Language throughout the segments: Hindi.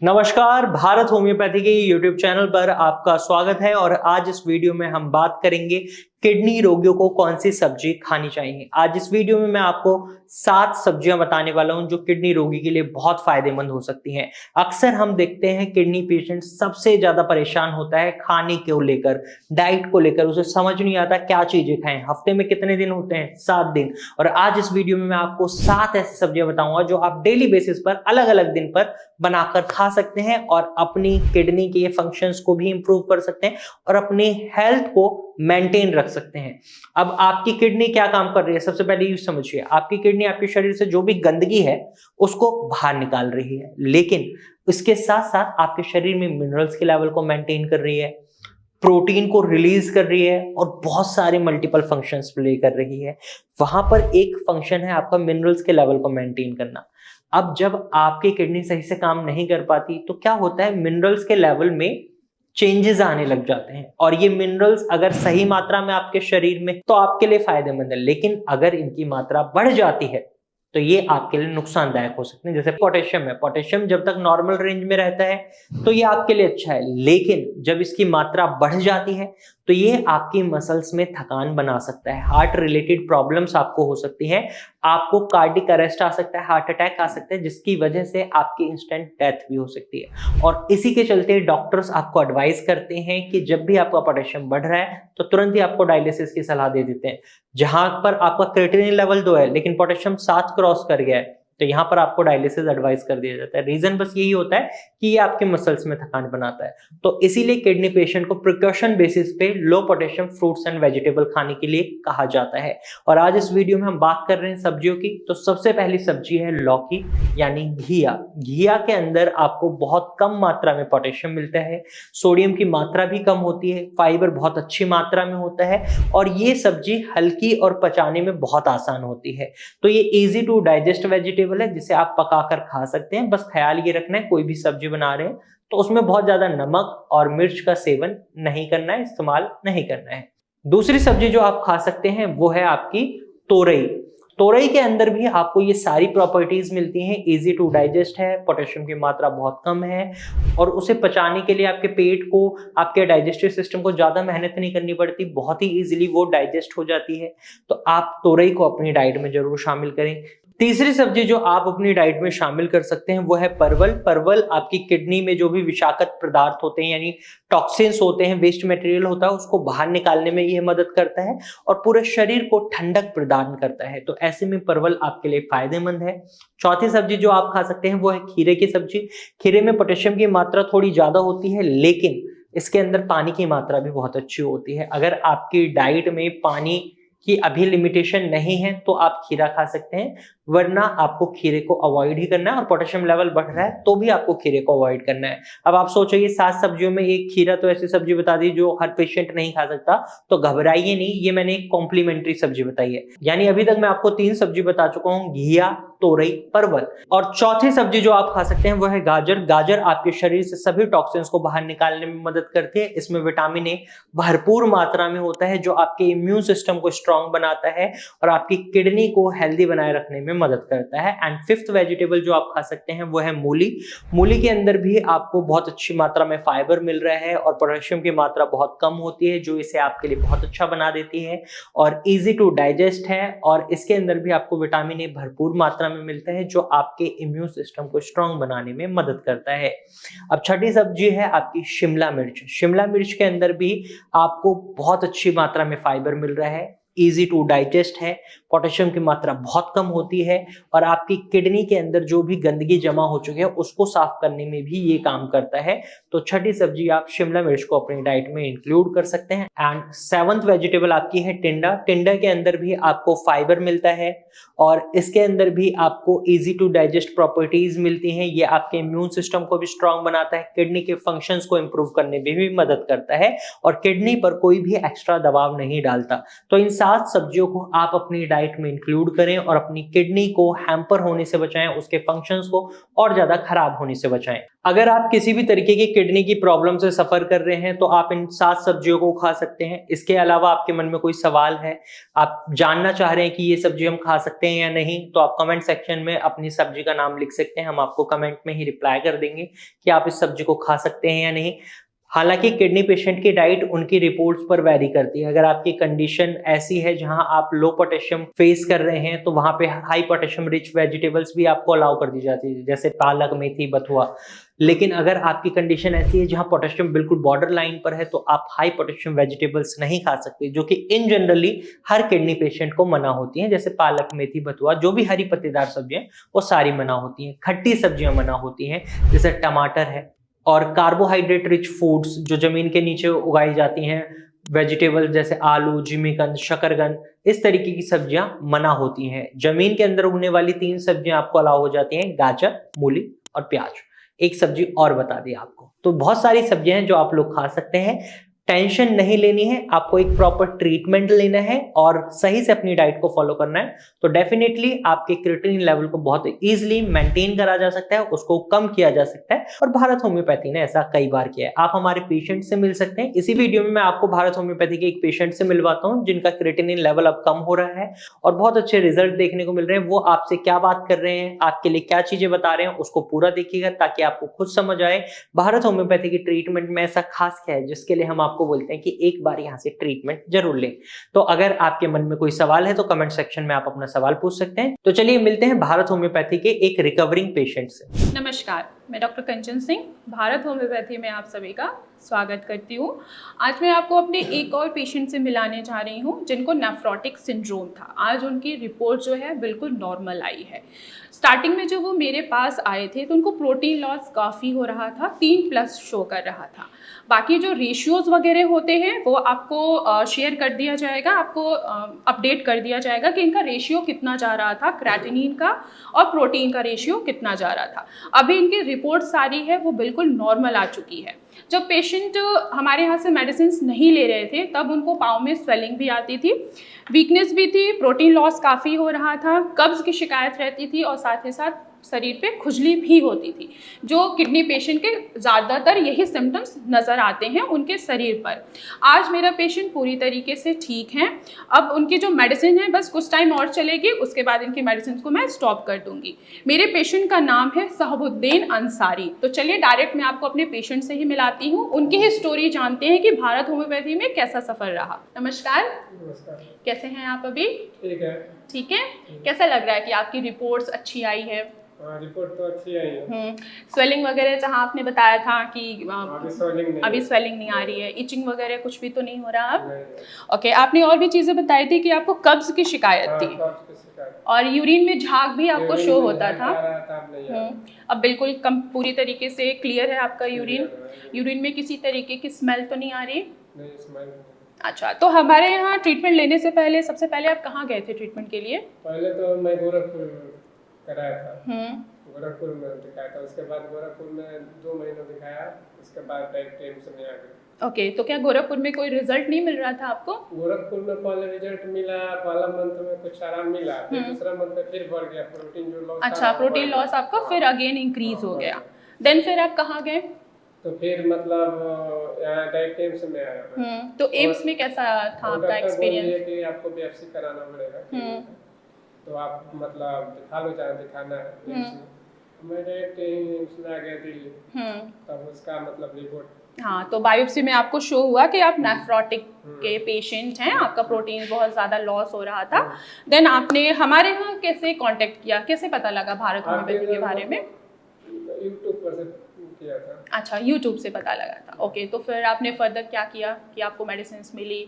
नमस्कार, भारत होम्योपैथी के यूट्यूब चैनल पर आपका स्वागत है। और आज इस वीडियो में हम बात करेंगे किडनी रोगियों को कौन सी सब्जी खानी चाहिए। आज इस वीडियो में मैं आपको 7 सब्जियां बताने वाला हूं जो किडनी रोगी के लिए बहुत फायदेमंद हो सकती हैं। अक्सर हम देखते हैं किडनी पेशेंट सबसे ज्यादा परेशान होता है खाने को लेकर, डाइट को लेकर। उसे समझ नहीं आता क्या चीजें खाएं। हफ्ते में कितने दिन होते हैं? 7 दिन। और आज इस वीडियो में मैं आपको 7 ऐसी सब्जियां बताऊंगा जो आप डेली बेसिस पर अलग अलग दिन पर बनाकर खा सकते हैं और अपनी किडनी के फंक्शंस को भी इंप्रूव कर सकते हैं और अपनी हेल्थ को मेंटेन रख सकते हैं। अब आपकी किडनी क्या काम कर रही है, सबसे पहले ये समझिए। आपकी किडनी आपके शरीर से जो भी गंदगी है उसको बाहर निकाल रही है, लेकिन इसके साथ साथ आपके शरीर में मिनरल्स के लेवल को मेंटेन कर रही है, प्रोटीन को रिलीज कर रही है और बहुत सारे मल्टीपल फंक्शंस प्ले कर रही है। वहां पर एक फंक्शन है आपका मिनरल्स के लेवल को मेंटेन करना। अब जब आपकी किडनी सही से काम नहीं कर पाती तो क्या होता है, मिनरल्स के लेवल में चेंजेस आने लग जाते हैं। और ये मिनरल्स अगर सही मात्रा में आपके शरीर में तो आपके लिए फायदेमंद है, लेकिन अगर इनकी मात्रा बढ़ जाती है तो ये आपके लिए नुकसानदायक हो सकते हैं। जैसे पोटेशियम है, पोटेशियम जब तक नॉर्मल रेंज में रहता है तो ये आपके लिए अच्छा है, लेकिन जब इसकी मात्रा बढ़ जाती है तो ये आपकी मसल्स में थकान बना सकता है, हार्ट रिलेटेड प्रॉब्लम्स आपको हो सकती हैं, आपको कार्डियक अरेस्ट आ सकता है, हार्ट अटैक आ सकता है, जिसकी वजह से आपकी इंस्टेंट डेथ भी हो सकती है। और इसी के चलते डॉक्टर्स आपको एडवाइस करते हैं कि जब भी आपका पोटेशियम बढ़ रहा है तो तुरंत ही आपको डायलिसिस की सलाह दे देते हैं। जहां पर आपका क्रिएटिनिन लेवल 2 है लेकिन पोटेशियम 7 क्रॉस कर गया है तो यहां पर आपको डायलिसिस एडवाइस कर दिया जाता है। रीजन बस यही होता है कि ये आपके मसल्स में थकान बनाता है। तो इसीलिए किडनी पेशेंट को प्रिकॉशन बेसिस पे लो पोटेशियम फ्रूट्स एंड वेजिटेबल खाने के लिए कहा जाता है। और आज इस वीडियो में हम बात कर रहे हैं सब्जियों की। तो सबसे पहली सब्जी है लौकी यानी घिया। घिया के अंदर आपको बहुत कम मात्रा में पोटेशियम मिलता है, सोडियम की मात्रा भी कम होती है, फाइबर बहुत अच्छी मात्रा में होता है और ये सब्जी हल्की और पचाने में बहुत आसान होती है। तो ये इजी टू डाइजेस्ट वेजिटेबल है जिसे आप पकाकर खा सकते हैं। बस ख्याल ये रखना है कोई भी सब्जी बना रहे हैं तो उसमें बहुत ज्यादा नमक और मिर्च का सेवन नहीं करना है, इस्तेमाल नहीं करना है। दूसरी सब्जी जो आप खा सकते हैं वो है आपकी तोरई। तोरई के अंदर भी आपको ये सारी प्रॉपर्टीज मिलती हैं, इजी टू डाइजेस्ट है, पोटेशियम की मात्रा बहुत कम है और उसे पचाने के लिए आपके पेट को, आपके डाइजेस्टिव सिस्टम को ज्यादा मेहनत नहीं करनी पड़ती, बहुत ही इजीली वो डाइजेस्ट हो जाती है। तो आप तोरई को अपनी डाइट में जरूर शामिल करें। तीसरी सब्जी जो आप अपनी डाइट में शामिल कर सकते हैं वो है परवल। परवल आपकी किडनी में जो भी विषाक्त पदार्थ होते हैं यानी टॉक्सिन्स होते हैं, वेस्ट मटेरियल होता है, उसको बाहर निकालने में यह मदद करता है और पूरे शरीर को ठंडक प्रदान करता है। तो ऐसे में परवल आपके लिए फायदेमंद है। चौथी सब्जी जो आप खा सकते हैं वो है खीरे की सब्जी। खीरे में पोटेशियम की मात्रा थोड़ी ज्यादा होती है लेकिन इसके अंदर पानी की मात्रा भी बहुत अच्छी होती है। अगर आपकी डाइट में पानी की अभी लिमिटेशन नहीं है तो आप खीरा खा सकते हैं, वरना आपको खीरे को अवॉइड ही करना है। और पोटेशियम लेवल बढ़ रहा है तो भी आपको खीरे को अवॉइड करना है। अब आप सोचेंगे 7 सब्जियों में एक खीरा तो ऐसी सब्जी बता दी जो हर पेशेंट नहीं खा सकता, तो घबराइए नहीं, ये मैंने एक कॉम्प्लीमेंट्री सब्जी बताई है। यानी अभी तक मैं आपको 3 सब्जी बता चुका हूं, घिया, तोरई, परवल। और चौथी सब्जी जो आप खा सकते हैं वो है गाजर। गाजर आपके शरीर से सभी टॉक्सिन्स को बाहर निकालने में मदद करती है। इसमें विटामिन ए भरपूर मात्रा में होता है जो आपके इम्यून सिस्टम को स्ट्रांग बनाता है और आपकी किडनी को हेल्दी बनाए रखने में मदद करता है। एंड फिफ्थ वेजिटेबल जो आप खा सकते हैं वो है मूली। मूली के अंदर भी आपको बहुत अच्छी मात्रा में फाइबर मिल रहा है और पोटेशियम की मात्रा बहुत कम होती है जो इसे आपके लिए बहुत अच्छा बना देती है और इजी टू डाइजेस्ट है। और इसके अंदर भी आपको विटामिन ए भरपूर मात्रा में मिलता है जो आपके इम्यून सिस्टम को स्ट्रांग बनाने में मदद करता है। अब छठी सब्जी है आपकी शिमला मिर्च। शिमला मिर्च के अंदर भी आपको बहुत अच्छी मात्रा में फाइबर मिल रहा है, इजी टू डाइजेस्ट है, पोटेशियम की मात्रा बहुत कम होती है और आपकी किडनी के अंदर जो भी गंदगी जमा हो चुकी है उसको साफ करने में भी ये काम करता है। तो छठी सब्जी आप शिमला मिर्च को अपनी डाइट में इंक्लूड कर सकते हैं। एंड 7th वेजिटेबल आपकी है टिंडा। टिंडा के अंदर भी आपको फाइबर मिलता है और इसके अंदर भी आपको इजी टू डाइजेस्ट प्रॉपर्टीज मिलती हैं। ये आपके इम्यून सिस्टम को भी स्ट्रांग बनाता है, किडनी के फंक्शंस को इंप्रूव करने में भी मदद करता है और किडनी पर कोई भी एक्स्ट्रा दबाव नहीं डालता। तो इन 7 सब्जियों को आप अपनी डाइट में इंक्लूड करें और अपनी किडनी को हैम्पर होने से बचाएं, उसके फंक्शंस को और ज्यादा खराब होने से बचाएं। अगर आप किसी भी तरीके की किडनी की प्रॉब्लम से सफर कर रहे हैं तो आप इन 7 सब्जियों को खा सकते हैं। इसके अलावा आपके मन में कोई सवाल है, आप जानना चाह रहे हैं कि ये सब्जी हम खा सकते हैं या नहीं, तो आप कमेंट सेक्शन में अपनी सब्जी का नाम लिख सकते हैं। हम आपको कमेंट में ही रिप्लाई कर देंगे कि आप इस सब्जी को खा सकते हैं या नहीं। हालांकि किडनी पेशेंट की डाइट उनकी रिपोर्ट्स पर वेरी करती है। अगर आपकी कंडीशन ऐसी है जहां आप लो पोटेशियम फेस कर रहे हैं तो वहां पे हाई पोटेशियम रिच वेजिटेबल्स भी आपको अलाउ कर दी जाती है, जैसे पालक, मेथी, बथुआ। लेकिन अगर आपकी कंडीशन ऐसी है जहां पोटेशियम बिल्कुल बॉर्डर लाइन पर है तो आप हाई पोटेशियम वेजिटेबल्स नहीं खा सकते, जो कि इन जनरली हर किडनी पेशेंट को मना होती हैं। जैसे पालक, मेथी, बथुआ, जो भी हरी पत्तेदार सब्जियां वो सारी मना होती हैं। खट्टी सब्जियां मना होती हैं, जैसे टमाटर है। और कार्बोहाइड्रेट रिच फूड्स जो जमीन के नीचे उगाई जाती हैं, वेजिटेबल जैसे आलू, जिमीकंद, शकरकंद, इस तरीके की सब्जियां मना होती हैं। जमीन के अंदर उगने वाली 3 सब्जियां आपको अलाउ हो जाती हैं, गाजर, मूली और प्याज। एक सब्जी और बता दी आपको, तो बहुत सारी सब्जियां हैं जो आप लोग खा सकते हैं। टेंशन नहीं लेनी है, आपको एक प्रॉपर ट्रीटमेंट लेना है और सही से अपनी डाइट को फॉलो करना है, तो डेफिनेटली आपके क्रिएटिनिन लेवल को बहुत इजीली मेंटेन करा जा सकता है, उसको कम किया जा सकता है। और भारत होम्योपैथी ने ऐसा कई बार किया है। आप हमारे पेशेंट से मिल सकते हैं। इसी वीडियो में मैं आपको भारत होम्योपैथी के एक पेशेंट से मिलवाता हूं जिनका क्रिएटिनिन लेवल अब कम हो रहा है और बहुत अच्छे रिजल्ट देखने को मिल रहे हैं। वो आपसे क्या बात कर रहे हैं, आपके लिए क्या चीजें बता रहे हैं, उसको पूरा देखिएगा ताकि आपको खुद समझ आए भारत होम्योपैथी की ट्रीटमेंट में ऐसा खास क्या है जिसके लिए हम आपको बोलते हैं कि एक बार यहां से ट्रीटमेंट जरूर लें। तो अगर आपके मन में कोई सवाल है तो कमेंट सेक्शन में आप अपना सवाल पूछ सकते हैं। तो चलिए मिलते हैं भारत होम्योपैथी के एक रिकवरिंग पेशेंट से। नमस्कार, मैं डॉक्टर कंचन सिंह भारत होम्योपैथी में आप सभी का स्वागत करती हूँ। आज मैं आपको अपने एक और पेशेंट से मिलाने जा रही हूँ जिनको नेफ्रोटिक सिंड्रोम था। आज उनकी रिपोर्ट जो है बिल्कुल नॉर्मल आई है। स्टार्टिंग में जब वो मेरे पास आए थे तो उनको प्रोटीन लॉस काफ़ी हो रहा था, 3+ शो कर रहा था। बाकी जो रेशियोज़ वगैरह होते हैं वो आपको शेयर कर दिया जाएगा, आपको अपडेट कर दिया जाएगा कि इनका रेशियो कितना जा रहा था, क्रेटिनिन का और प्रोटीन का रेशियो कितना जा रहा था। अभी इनकी रिपोर्ट सारी है वो बिल्कुल नॉर्मल आ चुकी है। जब पेशेंट हमारे यहाँ से मेडिसिन नहीं ले रहे थे तब उनको पाँव में स्वेलिंग भी आती थी, वीकनेस भी थी, प्रोटीन लॉस काफ़ी हो रहा था, कब्ज़ की शिकायत रहती थी और साथ ही साथ शरीर पे खुजली भी होती थी। जो किडनी पेशेंट के ज़्यादातर यही सिम्टम्स नज़र आते हैं उनके शरीर पर। आज मेरा पेशेंट पूरी तरीके से ठीक हैं। अब उनकी जो मेडिसिन है बस कुछ टाइम और चलेगी, उसके बाद इनकी मेडिसिन को मैं स्टॉप कर दूंगी। मेरे पेशेंट का नाम है साहबुद्दीन अंसारी। तो चलिए डायरेक्ट मैं आपको अपने पेशेंट से ही मिलाती हूँ, उनकी ही स्टोरी जानते हैं कि भारत होम्योपैथी में कैसा सफ़र रहा। नमस्कार। नमस्कार। कैसे हैं आप अभी? ठीक है। ठीक है। कैसा लग रहा है कि आपकी रिपोर्ट्स अच्छी आई है? रिपोर्ट तो अच्छी आई है। स्वेलिंग वगैरह जहाँ आपने बताया था कि अभी स्वेलिंग नहीं आ रही है, इचिंग वगैरह कुछ भी तो नहीं हो रहा अब? ओके। आपने और भी चीज़ें बताई थी कि आपको कब्ज की शिकायत थी और यूरिन में झाग भी आपको शो होता था। अब बिल्कुल कम पूरी तरीके से क्लियर है आपका यूरिन? यूरिन में किसी तरीके की स्मेल तो नहीं आ रही? अच्छा, तो हमारे यहाँ ट्रीटमेंट लेने से पहले सबसे पहले आप कहाँ गए थे ट्रीटमेंट के लिए? पहले तो मैं गोरखपुर कराया था। गोरखपुर में दिखाया था, उसके बाद गोरखपुर में 2 महीना दिखाया, उसके बाद डायरेक्ट एम्स में आ गए। ओके। तो क्या गोरखपुर में कोई रिजल्ट नहीं मिल रहा था आपको? गोरखपुर में पहले रिजल्ट मिला, पहला मंथ में कुछ आराम मिला, फिर दूसरा मंथ में फिर बढ़ गया प्रोटीन जो लॉस। अच्छा, प्रोटीन लॉस आपका फिर अगेन इंक्रीज हो गया। देन फिर आप कहाँ गए? तो फिर मतलब यहाँ डायरेक्ट एम्स में आया। तो एम्स में कैसा था आपका एक्सपीरियंस? कि आपको बियाप्सी कराना पड़ेगा, तो आप मतलब दिखा लो, चाहे दिखाना है। मैं डायरेक्ट एम्स में आ गया दिल्ली, तब उसका मतलब रिपोर्ट। हाँ, तो बायोप्सी में आपको शो हुआ कि आप नेफ्रोटिक के पेशेंट हैं, आपका प्रोटीन बहुत ज़्यादा लॉस हो रहा था। देन आपने हमारे यहाँ कैसे कांटेक्ट किया, कैसे पता लगा भारत होम्योपैथी के बारे में? यूट्यूब पर से किया था। अच्छा, यूट्यूब से पता लगा था। ओके। तो फिर आपने फर्दर क्या किया कि आपको मेडिसिन मिली?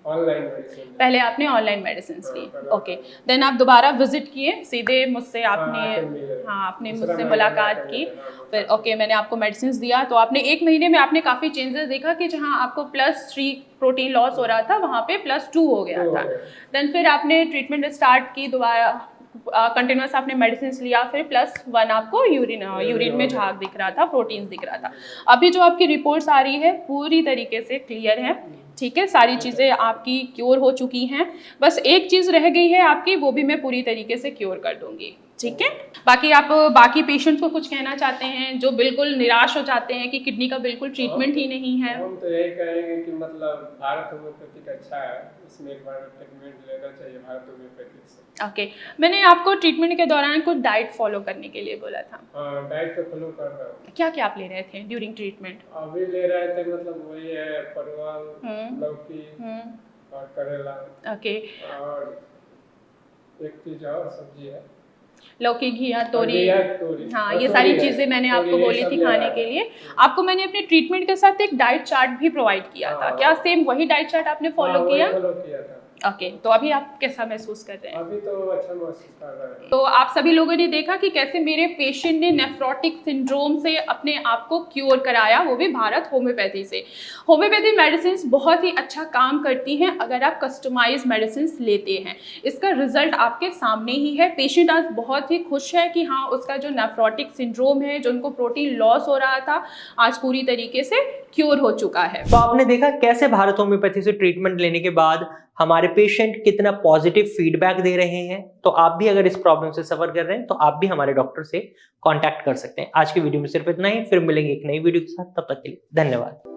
Online medicine. पहले आपने ऑनलाइन मेडिसिन ली। ओके। देन आप दोबारा विजिट किए सीधे मुझसे, आपने मुझसे मुलाकात की फिर। ओके, मैंने आपको मेडिसिन दिया तो आपने 1 महीने में आपने काफ़ी चेंजेस देखा कि जहाँ आपको +3 प्रोटीन लॉस हो रहा था वहाँ पे +2 हो गया था। देन फिर आपने ट्रीटमेंट स्टार्ट की, दोबारा कंटिन्यूस आपने मेडिसिन लिया, फिर +1 आपको यूरिन में झाग दिख रहा था, प्रोटीन दिख रहा था। अभी जो आपकी रिपोर्ट्स आ रही है पूरी तरीके से क्लियर है, ठीक है, सारी चीज़ें आपकी क्योर हो चुकी हैं, बस एक चीज़ रह गई है आपकी, वो भी मैं पूरी तरीके से क्योर कर दूंगी। ठीक है, बाकी आप बाकी पेशेंट्स को कुछ कहना चाहते हैं जो बिल्कुल निराश हो जाते हैं कि किडनी का बिल्कुल ट्रीटमेंट ही नहीं है? हम तो यही कहेंगे कि मतलब भारत होम्योपैथिक अच्छा है, इसमें एक बार ट्रीटमेंट लेना चाहिए भारत होम्योपैथिक से। ओके, मैंने आपको ट्रीटमेंट के दौरान कुछ डाइट फॉलो करने के लिए बोला था। हाँ, डाइट तो फॉलो कर रहा हूँ। क्या क्या आप ले रहे थे ड्यूरिंग ट्रीटमेंट? अभी ले रहे थे मतलब वही है परवल, लौकी और करेला। ओके, और एक चीज और सब्जी है, लौकी, घिया, तोरी। तोरी। हाँ, ये सारी चीज़ें मैंने आपको बोली थी खाने के लिए। आपको मैंने अपने ट्रीटमेंट के साथ एक डाइट चार्ट भी प्रोवाइड किया था, क्या सेम वही डाइट चार्ट आपने फॉलो किया? फॉलो किया था। ओके, तो अभी आप कैसा महसूस कर रहे हैं? अभी तो अच्छा महसूस कर रहे हैं। तो आप सभी लोगों ने देखा कि कैसे मेरे पेशेंट ने नेफ्रोटिक सिंड्रोम से अपने आप को क्योर कराया, वो भी भारत होम्योपैथी से। होम्योपैथी मेडिसिन बहुत ही अच्छा काम करती हैं अगर आप कस्टमाइज मेडिसिन लेते हैं। इसका रिजल्ट आपके सामने ही है। पेशेंट आज बहुत ही खुश है कि हाँ, उसका जो नेफ्रोटिक सिंड्रोम है, जो उनको प्रोटीन लॉस हो रहा था, आज पूरी तरीके से क्योर हो चुका है। तो आपने देखा कैसे भारत होम्योपैथी से ट्रीटमेंट लेने के बाद हमारे पेशेंट कितना पॉजिटिव फीडबैक दे रहे हैं। तो आप भी अगर इस प्रॉब्लम से सफर कर रहे हैं तो आप भी हमारे डॉक्टर से कांटेक्ट कर सकते हैं। आज की वीडियो में सिर्फ इतना ही, फिर मिलेंगे एक नई वीडियो के साथ, तब तक के लिए धन्यवाद।